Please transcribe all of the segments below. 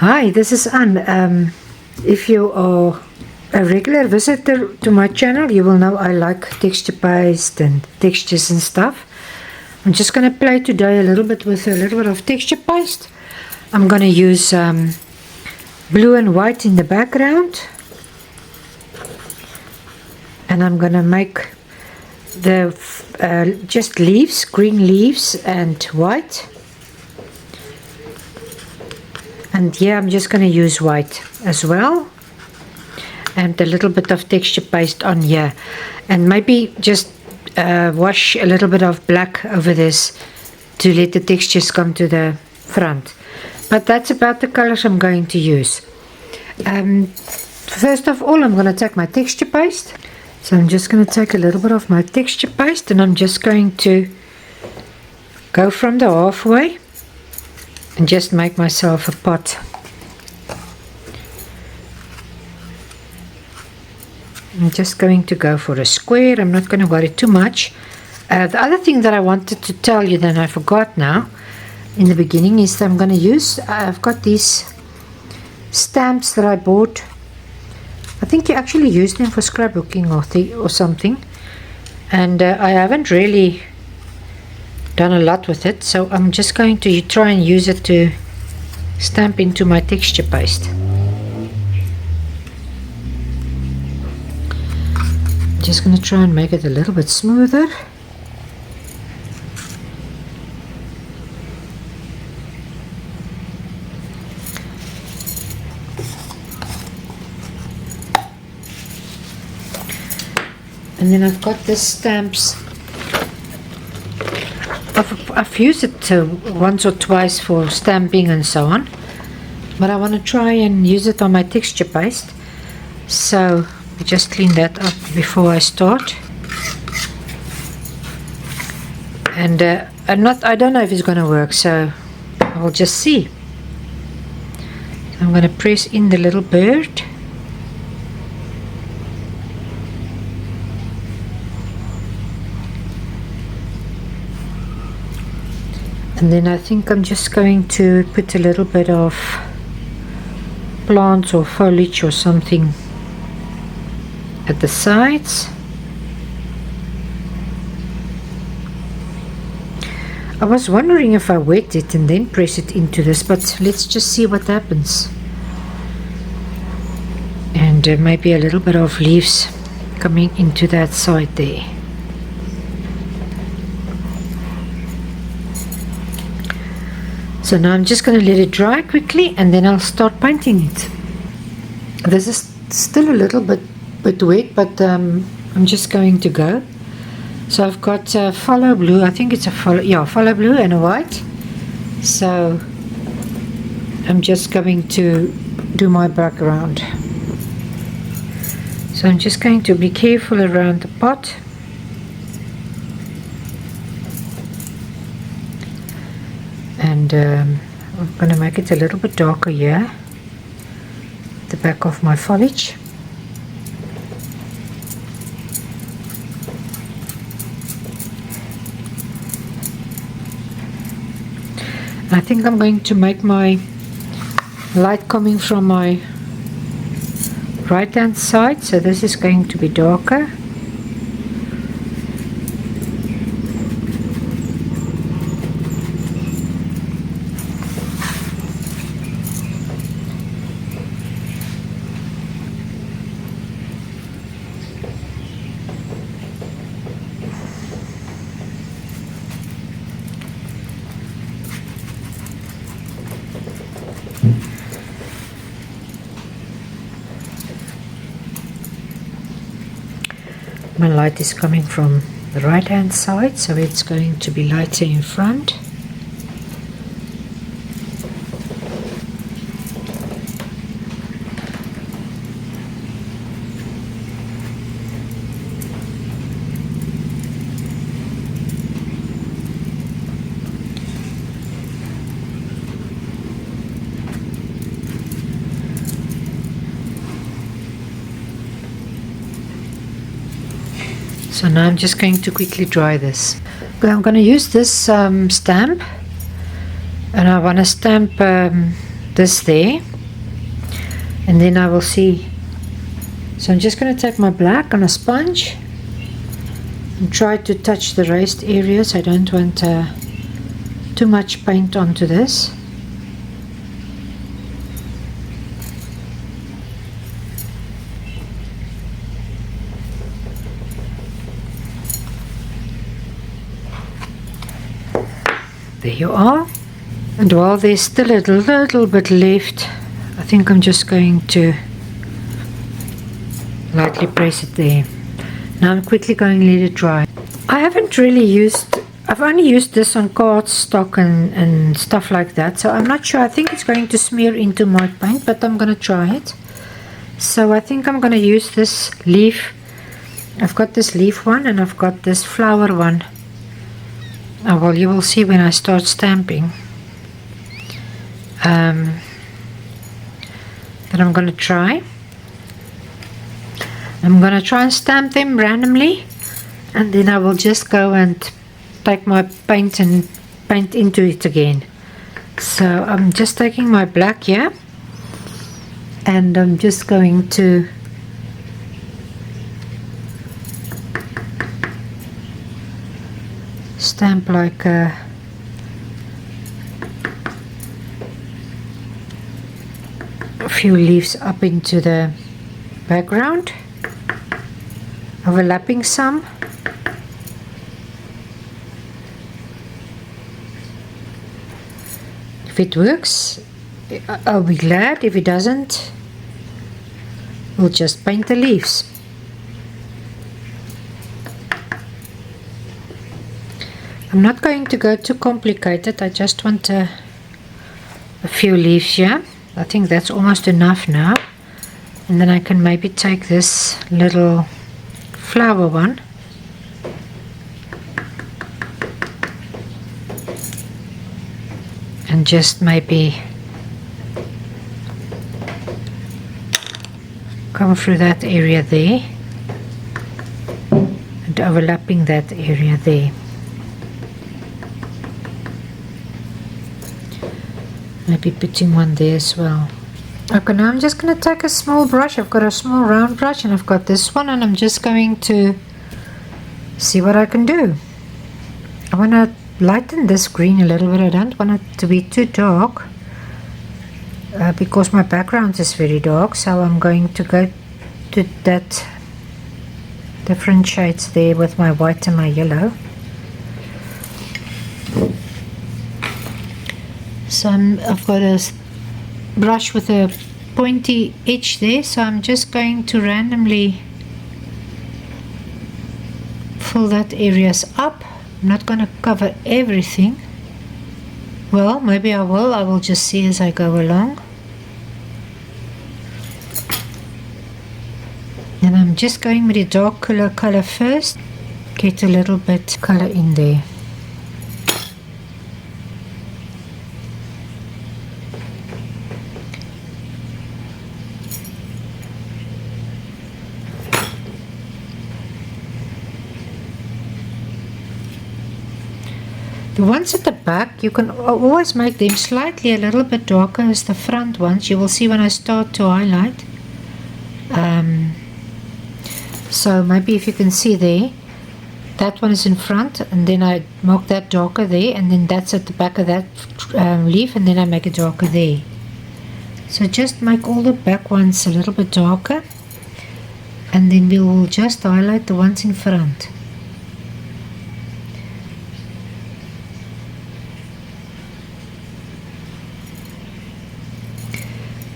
Hi, this is Anne. If you are a regular visitor to my channel, you will know I like texture paste and textures and stuff. I'm just going to play today a little bit with a little bit of texture paste. I'm going to use blue and white in the background. And I'm going to make the just leaves, green leaves and white. And yeah, I'm just going to use white as well. And a little bit of texture paste on here. And maybe just wash a little bit of black over this to let the textures come to the front. But that's about the colors I'm going to use. First of all, I'm going to take my texture paste. So I'm just going to take a little bit of my texture paste and I'm just going to go from the halfway and just make myself a pot. I'm just going to go for a square. I'm not going to worry too much. The other thing that I wanted to tell you that I forgot now in the beginning is that I'm going to use, I've got these stamps that I bought. I think you actually use them for scrapbooking or something. And I haven't really done a lot with it, so I'm just going to try and use it to stamp into my texture paste. Just going to try and make it a little bit smoother. And then I've got the stamps. I've used it once or twice for stamping and so on, but I want to try and use it on my texture paste, so I just clean that up before I start. And I don't know if it's going to work, so I'll just see. I'm going to press in the little bird. And then I think I'm just going to put a little bit of plants or foliage or something at the sides. I was wondering if I wet it and then press it into this, but let's just see what happens. And maybe a little bit of leaves coming into that side there. So now I'm just going to let it dry quickly and then I'll start painting it. This is still a little bit wet, but I'm just going to go. So I've got follow blue, I think it's a follow blue and a white. So I'm just going to do my background. So I'm just going to be careful around the pot. And I'm going to make it a little bit darker here, the back of my foliage. I think I'm going to make my light coming from my right hand side, so this is going to be darker. My light is coming from the right hand side, so it's going to be lighter in front. So now I'm just going to quickly dry this. Okay, I'm going to use this stamp, and I want to stamp this there. and then I will see. So I'm just going to take my black on a sponge and try to touch the raised areas. I don't want too much paint onto this. There you are. And while there's still a little bit left, I think I'm just going to lightly press it there. Now I'm quickly going to let it dry. I haven't really used, I've only used this on cardstock and stuff like that, so I'm not sure. I think it's going to smear into my paint, but I'm going to try it. So I think I'm going to use this leaf. I've got this leaf one and I've got this flower one. Oh, well, you will see when I start stamping. But I'm going to try. I'm going to try and stamp them randomly, and then I will just go and take my paint and paint into it again. So I'm just taking my black here, and I'm just going to stamp like a few leaves up into the background, overlapping some. If it works, I'll be glad. If it doesn't, we'll just paint the leaves. I'm not going to go too complicated. I just want a few leaves here. I think that's almost enough now. And then I can maybe take this little flower one and just maybe come through that area there and overlapping that area there. Maybe putting one there as well. Okay, now I'm just going to take a small brush. I've got a small round brush and I've got this one, and I'm just going to see what I can do. I want to lighten this green a little bit. I don't want it to be too dark because my background is very dark, so I'm going to go to that different shades there with my white and my yellow. So I've got a brush with a pointy edge there, so I'm just going to randomly fill that areas up. I'm not going to cover everything. Well, maybe I will just see as I go along. And I'm just going with the dark color first, get a little bit color in there. The ones at the back, you can always make them slightly a little bit darker as the front ones. You will see when I start to highlight. So maybe if you can see there, that one is in front, and then I mark that darker there, and then that's at the back of that leaf, and then I make it darker there. So just make all the back ones a little bit darker, and then we will just highlight the ones in front.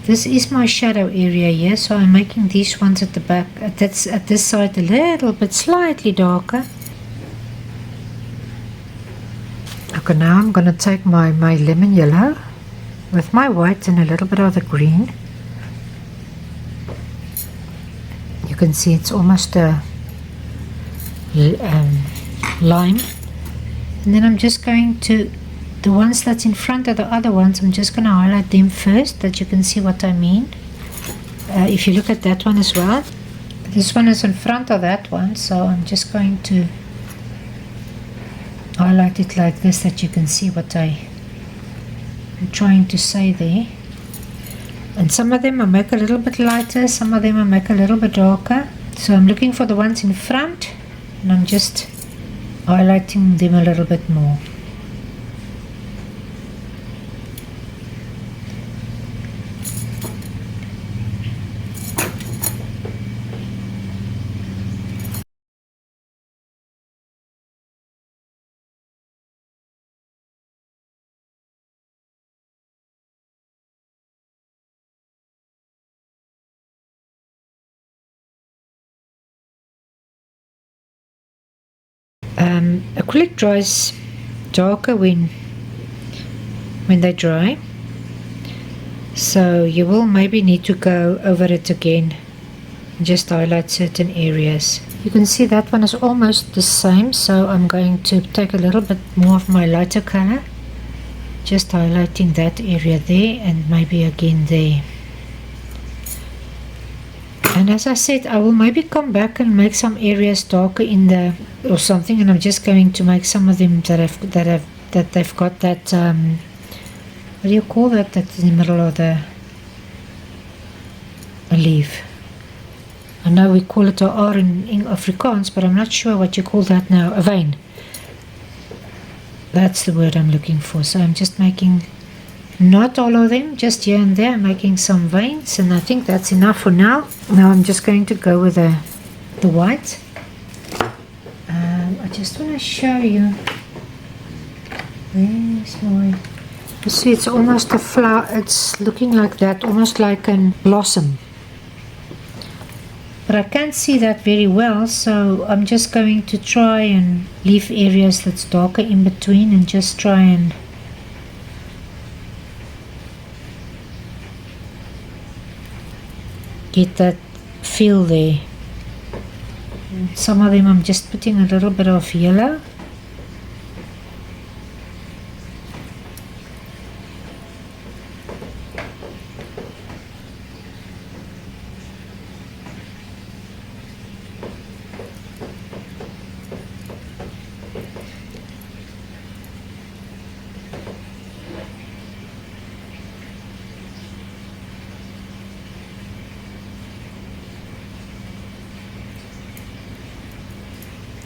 This is my shadow area here, so I'm making these ones at the back, at this side a little bit slightly darker. Okay, now I'm going to take my lemon yellow with my white and a little bit of the green. You can see it's almost a lime. And then I'm just going to, the ones that's in front of the other ones, I'm just going to highlight them first, that you can see what I mean. If you look at that one as well, this one is in front of that one, so I'm just going to highlight it like this, that you can see what I'm trying to say there. And some of them I make a little bit lighter, some of them I make a little bit darker. So I'm looking for the ones in front and I'm just highlighting them a little bit more. Acrylic dries darker when they dry, so you will maybe need to go over it again and just highlight certain areas. You can see that one is almost the same, so I'm going to take a little bit more of my lighter color, just highlighting that area there and maybe again there. And as I said, I will maybe come back and make some areas darker in the or something, and I'm just going to make some of them that they've got that what do you call that? That's in the middle of the a leaf. I know we call it a R in Afrikaans, but I'm not sure what you call that now. A vein. That's the word I'm looking for. So I'm just making, not all of them, just here and there, making some veins, and I think that's enough for now. Now I'm just going to go with the white. I just want to show you. Where's my? You see, it's almost a flower. It's looking like that, almost like a blossom. But I can't see that very well, so I'm just going to try and leave areas that's darker in between and just try and get that feel there. Some of them I'm just putting a little bit of yellow.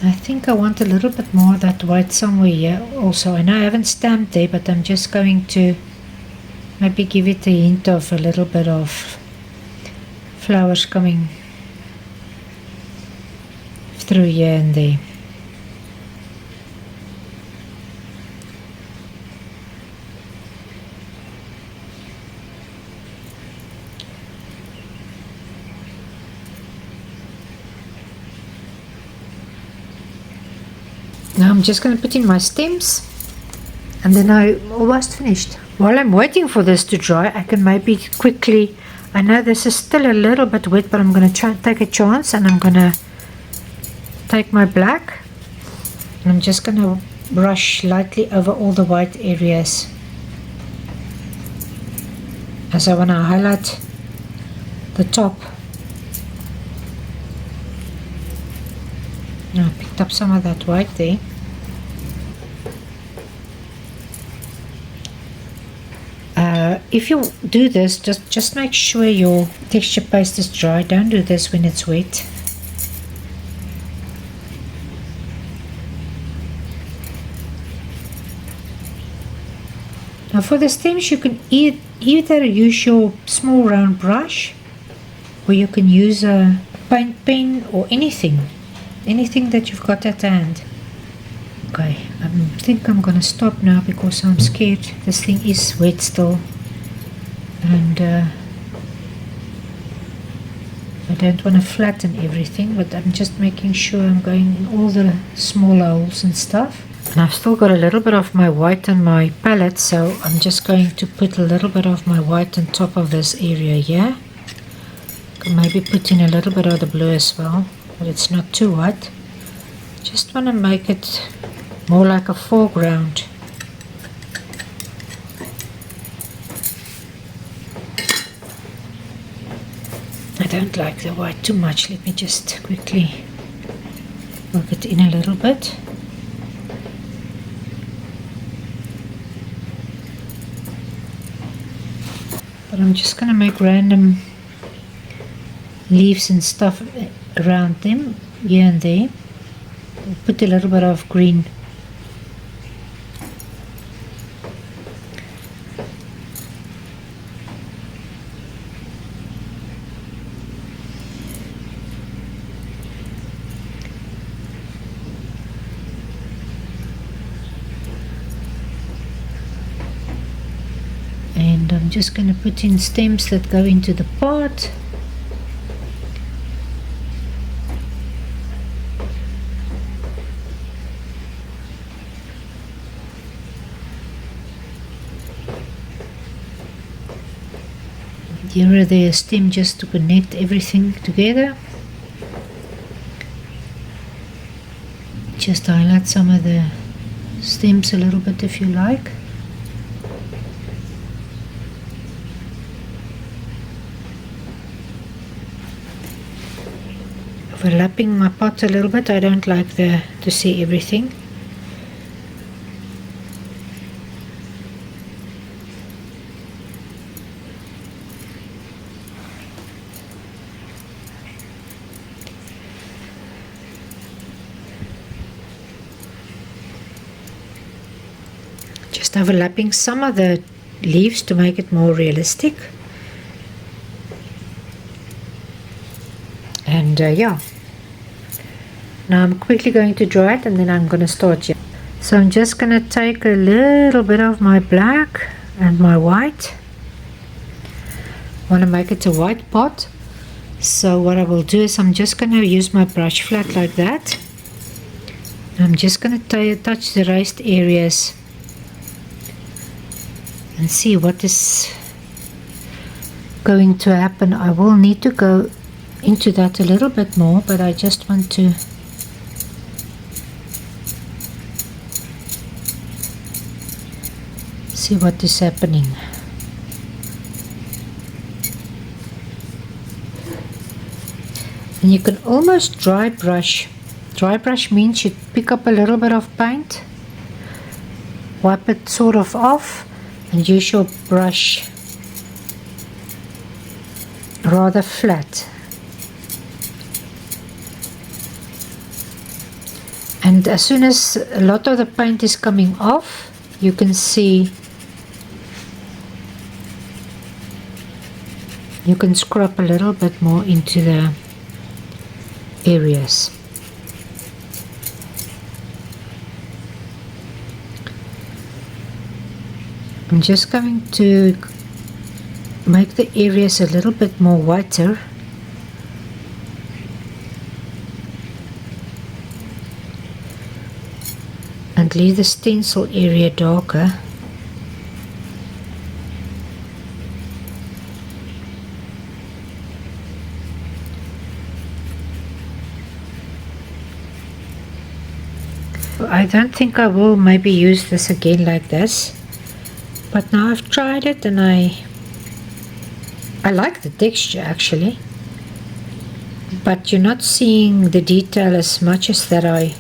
I think I want a little bit more of that white somewhere here also. I know I haven't stamped there, but I'm just going to maybe give it a hint of a little bit of flowers coming through here and there. Now I'm just going to put in my stems and then I'm almost finished. While I'm waiting for this to dry, I can maybe quickly, I know this is still a little bit wet, but I'm going to try and take a chance, and I'm going to take my black and I'm just going to brush lightly over all the white areas as I want to highlight the top. Now I picked up some of that white there. If you do this, just make sure your texture paste is dry. Don't do this when it's wet. Now for the stems, you can either use your small round brush, or you can use a paint pen or anything that you've got at hand. Okay, I think I'm gonna stop now because I'm scared this thing is wet still, and I don't want to flatten everything, but I'm just making sure I'm going in all the small holes and stuff. And I've still got a little bit of my white on my palette, so I'm just going to put a little bit of my white on top of this area here. Can maybe put in a little bit of the blue as well, but it's not too white. Just want to make it more like a foreground. I don't like the white too much. Let me just quickly work it in a little bit. But I'm just going to make random leaves and stuff around them here and there. I'll put a little bit of green. And I'm just going to put in stems that go into the pot. Here are the stem just to connect everything together. Just highlight some of the stems a little bit if you like. Overlapping my pot a little bit. I don't like to see everything. Just overlapping some of the leaves to make it more realistic. And yeah, now I'm quickly going to dry it and then I'm going to start here. So I'm just going to take a little bit of my black and my white. I want to make it a white pot. So what I will do is I'm just going to use my brush flat like that. I'm just going to touch the raised areas and see what is going to happen. I will need to go into that a little bit more, but I just want to see what is happening. And you can almost dry brush. Dry brush means you pick up a little bit of paint, wipe it sort of off, and use your brush rather flat. And as soon as a lot of the paint is coming off, you can see, you can scrub a little bit more into the areas. I'm just going to make the areas a little bit more whiter. And leave the stencil area darker. I don't think I will maybe use this again like this. But now I've tried it and I like the texture actually, but you're not seeing the detail as much as that I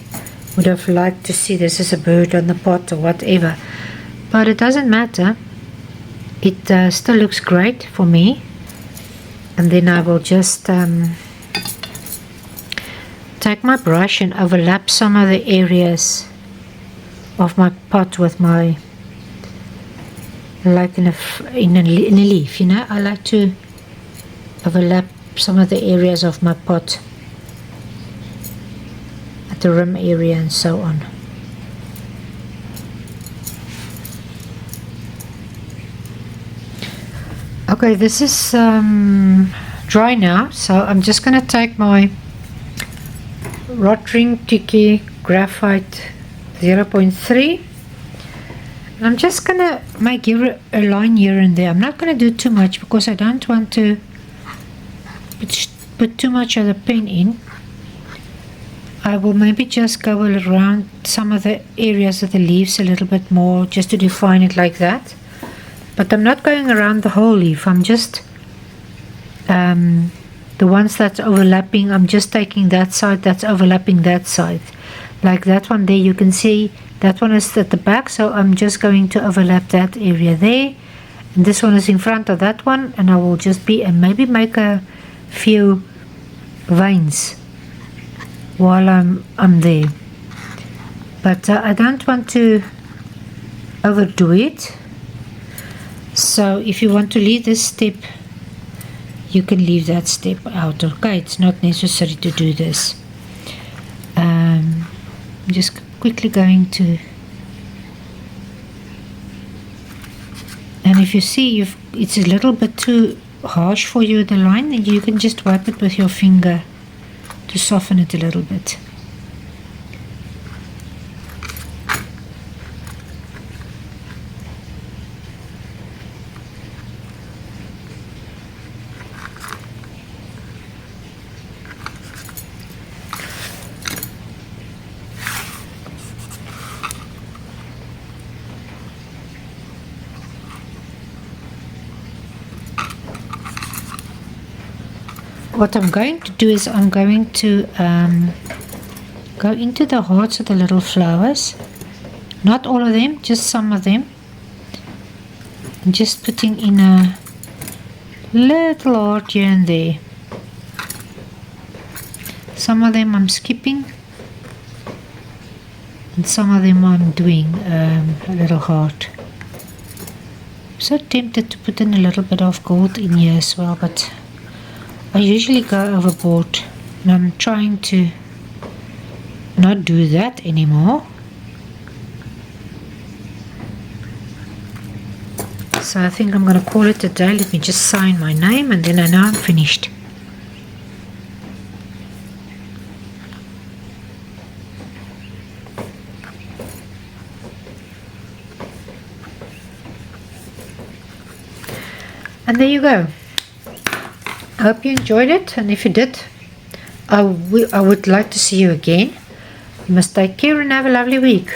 would have liked to see. This is a bird on the pot or whatever, but it doesn't matter. It still looks great for me. And then I will just take my brush and overlap some of the areas of my pot with my, like in a leaf, you know, I like to overlap some of the areas of my pot at the rim area and so on. Okay, this is dry now, so I'm just going to take my Rotring Tiki Graphite 0.3. I'm just going to make a line here and there. I'm not going to do too much because I don't want to put too much of the pen in. I will maybe just go around some of the areas of the leaves a little bit more just to define it like that. But I'm not going around the whole leaf. I'm just the ones that's overlapping, I'm just taking that side that's overlapping that side. Like that one there, you can see that one is at the back, so I'm just going to overlap that area there, and this one is in front of that one, and I will just be and maybe make a few veins while I'm there, but I don't want to overdo it. So if you want to leave this step, you can leave that step out. Okay, it's not necessary to do this. I'm just quickly going to, and if you see it's a little bit too harsh for you, the line, then you can just wipe it with your finger to soften it a little bit. What I'm going to do is I'm going to go into the hearts of the little flowers, not all of them, just some of them, and just putting in a little heart here and there. Some of them I'm skipping, and some of them I'm doing a little heart. I'm so tempted to put in a little bit of gold in here as well, but I usually go overboard, and I'm trying to not do that anymore. So I think I'm going to call it a day. Let me just sign my name, and then I know I'm finished. And there you go. I hope you enjoyed it, and if you did, I would like to see you again. You must take care and have a lovely week.